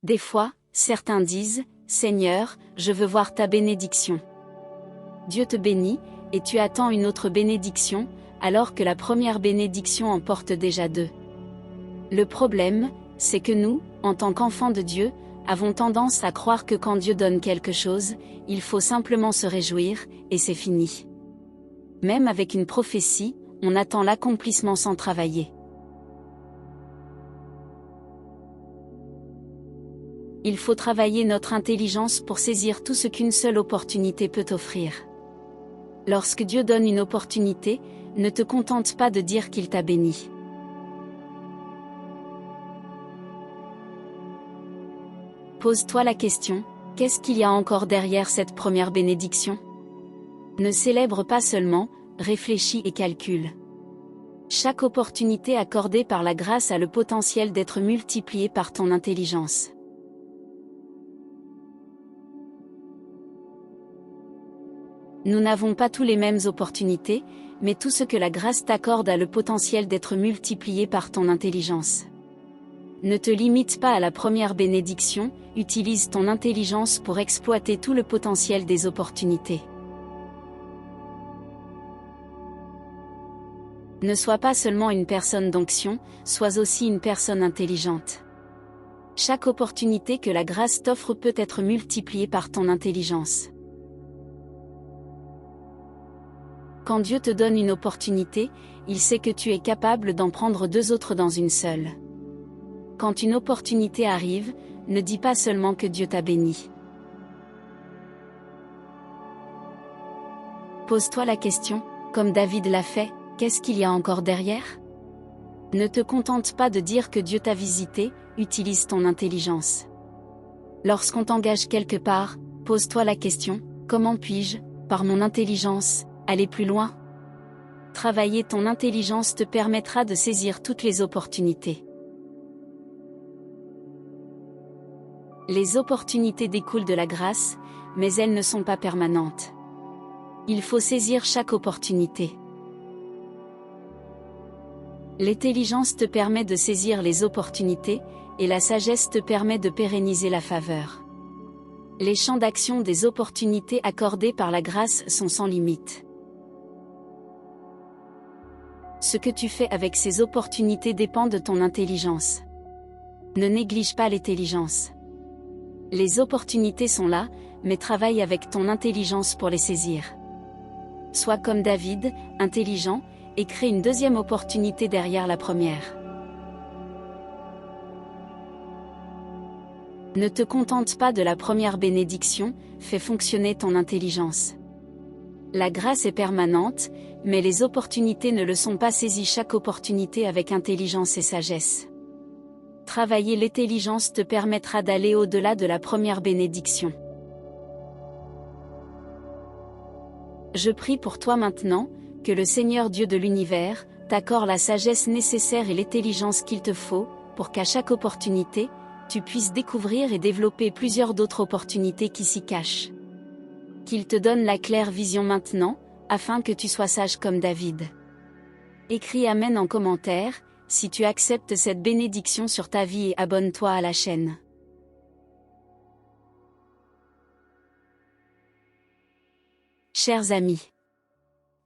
Des fois, certains disent, Seigneur, je veux voir ta bénédiction. Dieu te bénit, et tu attends une autre bénédiction, alors que la première bénédiction en porte déjà deux. Le problème, c'est que nous, en tant qu'enfants de Dieu, avons tendance à croire que quand Dieu donne quelque chose, il faut simplement se réjouir, et c'est fini. Même avec une prophétie, on attend l'accomplissement sans travailler. Il faut travailler notre intelligence pour saisir tout ce qu'une seule opportunité peut offrir. Lorsque Dieu donne une opportunité, ne te contente pas de dire qu'il t'a béni. Pose-toi la question, qu'est-ce qu'il y a encore derrière cette première bénédiction? Ne célèbre pas seulement, réfléchis et calcule. Chaque opportunité accordée par la grâce a le potentiel d'être multipliée par ton intelligence. Nous n'avons pas tous les mêmes opportunités, mais tout ce que la grâce t'accorde a le potentiel d'être multiplié par ton intelligence. Ne te limite pas à la première bénédiction, utilise ton intelligence pour exploiter tout le potentiel des opportunités. Ne sois pas seulement une personne d'onction, sois aussi une personne intelligente. Chaque opportunité que la grâce t'offre peut être multipliée par ton intelligence. Quand Dieu te donne une opportunité, il sait que tu es capable d'en prendre deux autres dans une seule. Quand une opportunité arrive, ne dis pas seulement que Dieu t'a béni. Pose-toi la question, comme David l'a fait, qu'est-ce qu'il y a encore derrière? Ne te contente pas de dire que Dieu t'a visité, utilise ton intelligence. Lorsqu'on t'engage quelque part, pose-toi la question, comment puis-je, par mon intelligence, aller plus loin? Travailler ton intelligence te permettra de saisir toutes les opportunités. Les opportunités découlent de la grâce, mais elles ne sont pas permanentes. Il faut saisir chaque opportunité. L'intelligence te permet de saisir les opportunités, et la sagesse te permet de pérenniser la faveur. Les champs d'action des opportunités accordées par la grâce sont sans limite. Ce que tu fais avec ces opportunités dépend de ton intelligence. Ne néglige pas l'intelligence. Les opportunités sont là, mais travaille avec ton intelligence pour les saisir. Sois comme David, intelligent, et crée une deuxième opportunité derrière la première. Ne te contente pas de la première bénédiction, fais fonctionner ton intelligence. La grâce est permanente, mais les opportunités ne le sont pas. Saisis chaque opportunité avec intelligence et sagesse. Travailler l'intelligence te permettra d'aller au-delà de la première bénédiction. Je prie pour toi maintenant, que le Seigneur Dieu de l'univers t'accorde la sagesse nécessaire et l'intelligence qu'il te faut, pour qu'à chaque opportunité, tu puisses découvrir et développer plusieurs d'autres opportunités qui s'y cachent. Qu'il te donne la claire vision maintenant, afin que tu sois sage comme David. Écris Amen en commentaire, si tu acceptes cette bénédiction sur ta vie et abonne-toi à la chaîne. Chers amis,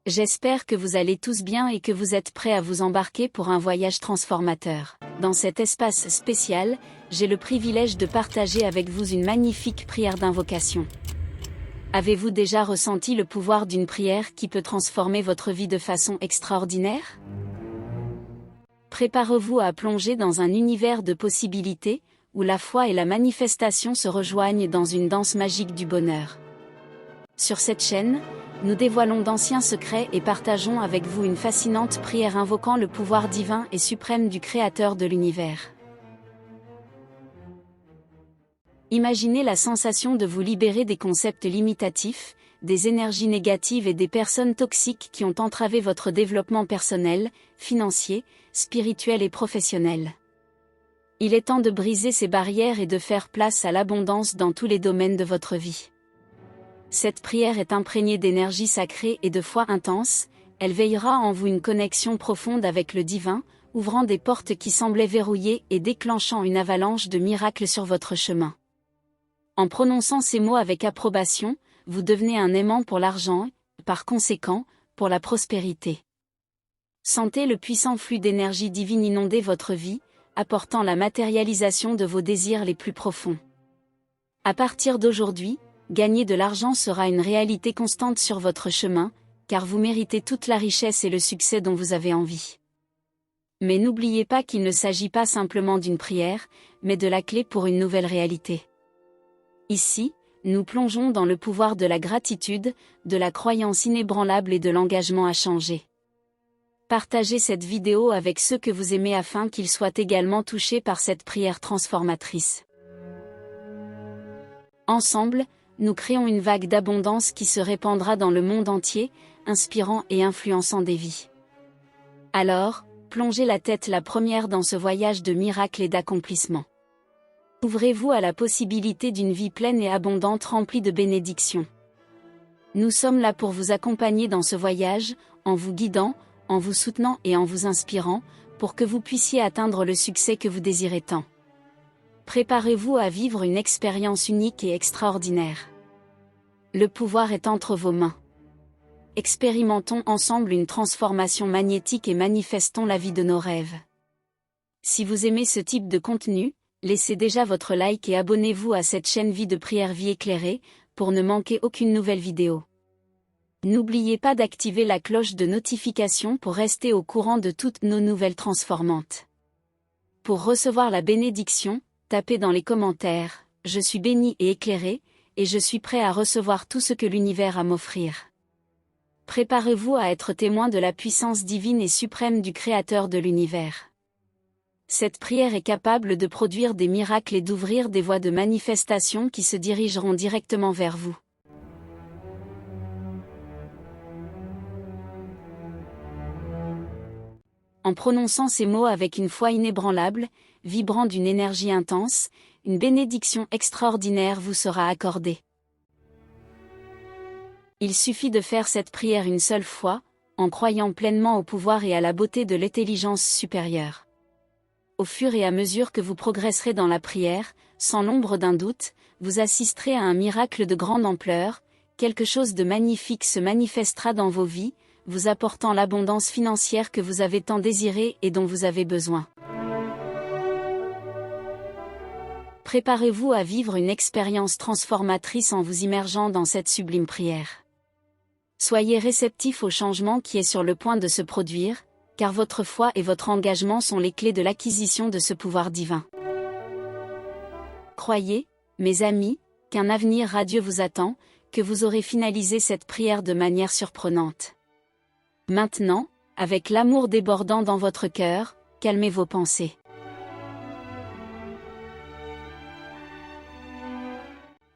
j'espère que vous allez tous bien et que vous êtes prêts à vous embarquer pour un voyage transformateur. Dans cet espace spécial, j'ai le privilège de partager avec vous une magnifique prière d'invocation. Avez-vous déjà ressenti le pouvoir d'une prière qui peut transformer votre vie de façon extraordinaire? Préparez-vous à plonger dans un univers de possibilités, où la foi et la manifestation se rejoignent dans une danse magique du bonheur. Sur cette chaîne, nous dévoilons d'anciens secrets et partageons avec vous une fascinante prière invoquant le pouvoir divin et suprême du Créateur de l'univers. Imaginez la sensation de vous libérer des concepts limitatifs, des énergies négatives et des personnes toxiques qui ont entravé votre développement personnel, financier, spirituel et professionnel. Il est temps de briser ces barrières et de faire place à l'abondance dans tous les domaines de votre vie. Cette prière est imprégnée d'énergie sacrée et de foi intense, elle veillera en vous une connexion profonde avec le divin, ouvrant des portes qui semblaient verrouillées et déclenchant une avalanche de miracles sur votre chemin. En prononçant ces mots avec approbation, vous devenez un aimant pour l'argent, et, par conséquent, pour la prospérité. Sentez le puissant flux d'énergie divine inonder votre vie, apportant la matérialisation de vos désirs les plus profonds. À partir d'aujourd'hui, gagner de l'argent sera une réalité constante sur votre chemin, car vous méritez toute la richesse et le succès dont vous avez envie. Mais n'oubliez pas qu'il ne s'agit pas simplement d'une prière, mais de la clé pour une nouvelle réalité. Ici, nous plongeons dans le pouvoir de la gratitude, de la croyance inébranlable et de l'engagement à changer. Partagez cette vidéo avec ceux que vous aimez afin qu'ils soient également touchés par cette prière transformatrice. Ensemble, nous créons une vague d'abondance qui se répandra dans le monde entier, inspirant et influençant des vies. Alors, plongez la tête la première dans ce voyage de miracles et d'accomplissement. Ouvrez-vous à la possibilité d'une vie pleine et abondante remplie de bénédictions. Nous sommes là pour vous accompagner dans ce voyage, en vous guidant, en vous soutenant et en vous inspirant, pour que vous puissiez atteindre le succès que vous désirez tant. Préparez-vous à vivre une expérience unique et extraordinaire. Le pouvoir est entre vos mains. Expérimentons ensemble une transformation magnétique et manifestons la vie de nos rêves. Si vous aimez ce type de contenu, laissez déjà votre like et abonnez-vous à cette chaîne Vie de Prière Vie éclairée, pour ne manquer aucune nouvelle vidéo. N'oubliez pas d'activer la cloche de notification pour rester au courant de toutes nos nouvelles transformantes. Pour recevoir la bénédiction, tapez dans les commentaires « Je suis béni et éclairé, et je suis prêt à recevoir tout ce que l'univers a à m'offrir ». Préparez-vous à être témoin de la puissance divine et suprême du Créateur de l'univers. Cette prière est capable de produire des miracles et d'ouvrir des voies de manifestation qui se dirigeront directement vers vous. En prononçant ces mots avec une foi inébranlable, vibrant d'une énergie intense, une bénédiction extraordinaire vous sera accordée. Il suffit de faire cette prière une seule fois, en croyant pleinement au pouvoir et à la beauté de l'intelligence supérieure. Au fur et à mesure que vous progresserez dans la prière, sans l'ombre d'un doute, vous assisterez à un miracle de grande ampleur, quelque chose de magnifique se manifestera dans vos vies, vous apportant l'abondance financière que vous avez tant désirée et dont vous avez besoin. Préparez-vous à vivre une expérience transformatrice en vous immergeant dans cette sublime prière. Soyez réceptifs au changement qui est sur le point de se produire, car votre foi et votre engagement sont les clés de l'acquisition de ce pouvoir divin. Croyez, mes amis, qu'un avenir radieux vous attend, que vous aurez finalisé cette prière de manière surprenante. Maintenant, avec l'amour débordant dans votre cœur, calmez vos pensées.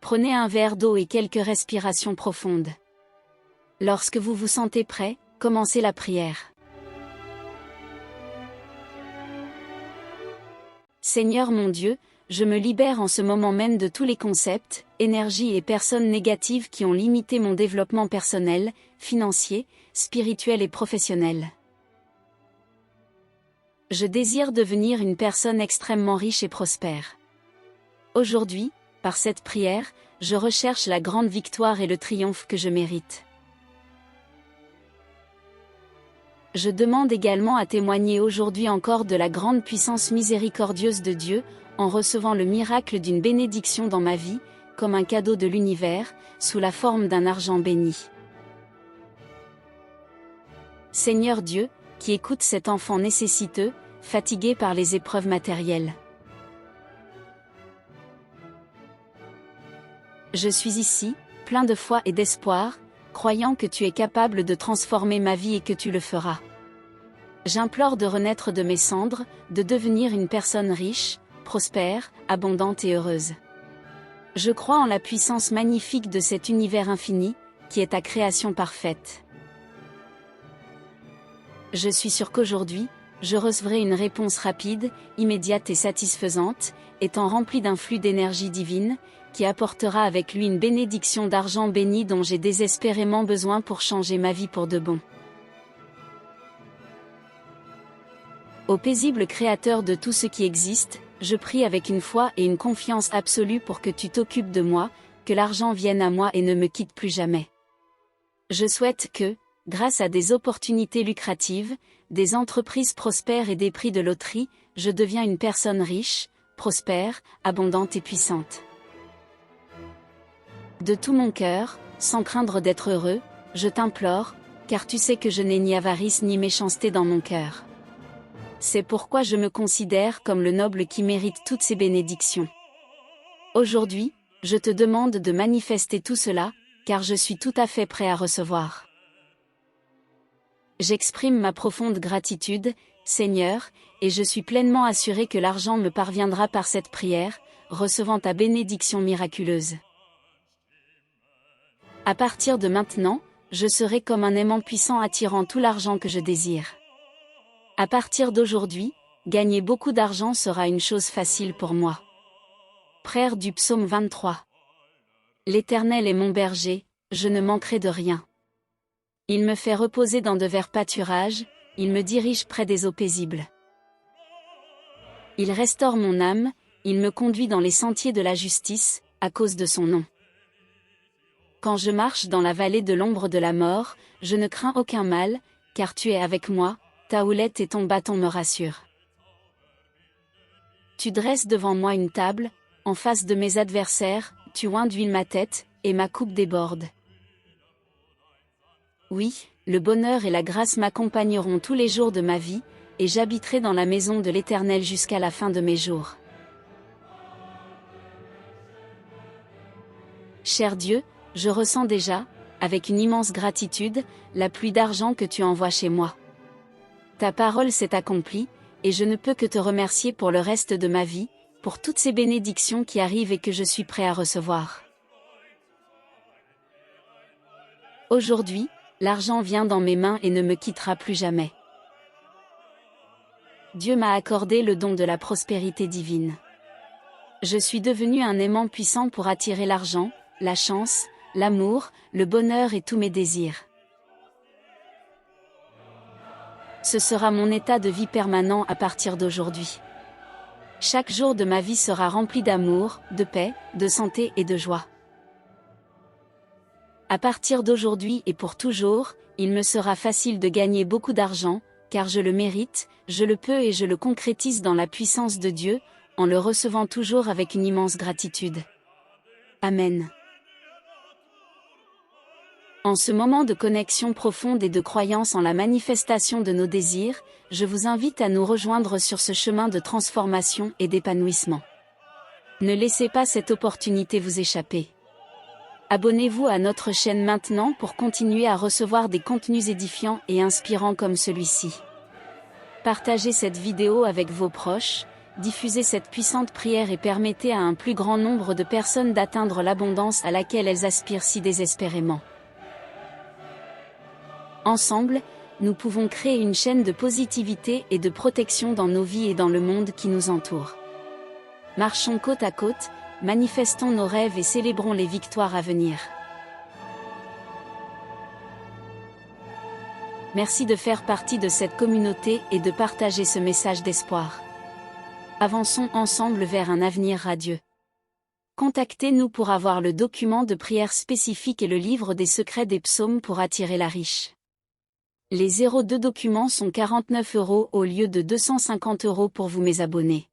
Prenez un verre d'eau et quelques respirations profondes. Lorsque vous vous sentez prêt, commencez la prière. Seigneur mon Dieu, je me libère en ce moment même de tous les concepts, énergies et personnes négatives qui ont limité mon développement personnel, financier, spirituel et professionnel. Je désire devenir une personne extrêmement riche et prospère. Aujourd'hui, par cette prière, je recherche la grande victoire et le triomphe que je mérite. Je demande également à témoigner aujourd'hui encore de la grande puissance miséricordieuse de Dieu, en recevant le miracle d'une bénédiction dans ma vie, comme un cadeau de l'univers, sous la forme d'un argent béni. Seigneur Dieu, qui écoute cet enfant nécessiteux, fatigué par les épreuves matérielles. Je suis ici, plein de foi et d'espoir, croyant que tu es capable de transformer ma vie et que tu le feras. J'implore de renaître de mes cendres, de devenir une personne riche, prospère, abondante et heureuse. Je crois en la puissance magnifique de cet univers infini, qui est ta création parfaite. Je suis sûre qu'aujourd'hui, je recevrai une réponse rapide, immédiate et satisfaisante, étant remplie d'un flux d'énergie divine, qui apportera avec lui une bénédiction d'argent béni dont j'ai désespérément besoin pour changer ma vie pour de bon. Ô paisible Créateur de tout ce qui existe, je prie avec une foi et une confiance absolue pour que tu t'occupes de moi, que l'argent vienne à moi et ne me quitte plus jamais. Je souhaite que, grâce à des opportunités lucratives, des entreprises prospères et des prix de loterie, je deviens une personne riche, prospère, abondante et puissante. De tout mon cœur, sans craindre d'être heureux, je t'implore, car tu sais que je n'ai ni avarice ni méchanceté dans mon cœur. C'est pourquoi je me considère comme le noble qui mérite toutes ces bénédictions. Aujourd'hui, je te demande de manifester tout cela, car je suis tout à fait prêt à recevoir. J'exprime ma profonde gratitude, Seigneur, et je suis pleinement assuré que l'argent me parviendra par cette prière, recevant ta bénédiction miraculeuse. À partir de maintenant, je serai comme un aimant puissant attirant tout l'argent que je désire. À partir d'aujourd'hui, gagner beaucoup d'argent sera une chose facile pour moi. Prière du psaume 23. L'Éternel est mon berger, je ne manquerai de rien. Il me fait reposer dans de verts pâturages, il me dirige près des eaux paisibles. Il restaure mon âme, il me conduit dans les sentiers de la justice, à cause de son nom. Quand je marche dans la vallée de l'ombre de la mort, je ne crains aucun mal, car tu es avec moi, ta houlette et ton bâton me rassurent. Tu dresses devant moi une table, en face de mes adversaires, tu oins d'huile ma tête, et ma coupe déborde. Oui, le bonheur et la grâce m'accompagneront tous les jours de ma vie, et j'habiterai dans la maison de l'Éternel jusqu'à la fin de mes jours. Cher Dieu, je ressens déjà, avec une immense gratitude, la pluie d'argent que tu envoies chez moi. Ta parole s'est accomplie, et je ne peux que te remercier pour le reste de ma vie, pour toutes ces bénédictions qui arrivent et que je suis prêt à recevoir. Aujourd'hui, l'argent vient dans mes mains et ne me quittera plus jamais. Dieu m'a accordé le don de la prospérité divine. Je suis devenu un aimant puissant pour attirer l'argent, la chance, l'amour, le bonheur et tous mes désirs. Ce sera mon état de vie permanent à partir d'aujourd'hui. Chaque jour de ma vie sera rempli d'amour, de paix, de santé et de joie. À partir d'aujourd'hui et pour toujours, il me sera facile de gagner beaucoup d'argent, car je le mérite, je le peux et je le concrétise dans la puissance de Dieu, en le recevant toujours avec une immense gratitude. Amen. En ce moment de connexion profonde et de croyance en la manifestation de nos désirs, je vous invite à nous rejoindre sur ce chemin de transformation et d'épanouissement. Ne laissez pas cette opportunité vous échapper. Abonnez-vous à notre chaîne maintenant pour continuer à recevoir des contenus édifiants et inspirants comme celui-ci. Partagez cette vidéo avec vos proches, diffusez cette puissante prière et permettez à un plus grand nombre de personnes d'atteindre l'abondance à laquelle elles aspirent si désespérément. Ensemble, nous pouvons créer une chaîne de positivité et de protection dans nos vies et dans le monde qui nous entoure. Marchons côte à côte, manifestons nos rêves et célébrons les victoires à venir. Merci de faire partie de cette communauté et de partager ce message d'espoir. Avançons ensemble vers un avenir radieux. Contactez-nous pour avoir le document de prière spécifique et le livre des secrets des psaumes pour attirer la riche. Les 02 documents sont 49 € au lieu de 250 € pour vous mes abonnés.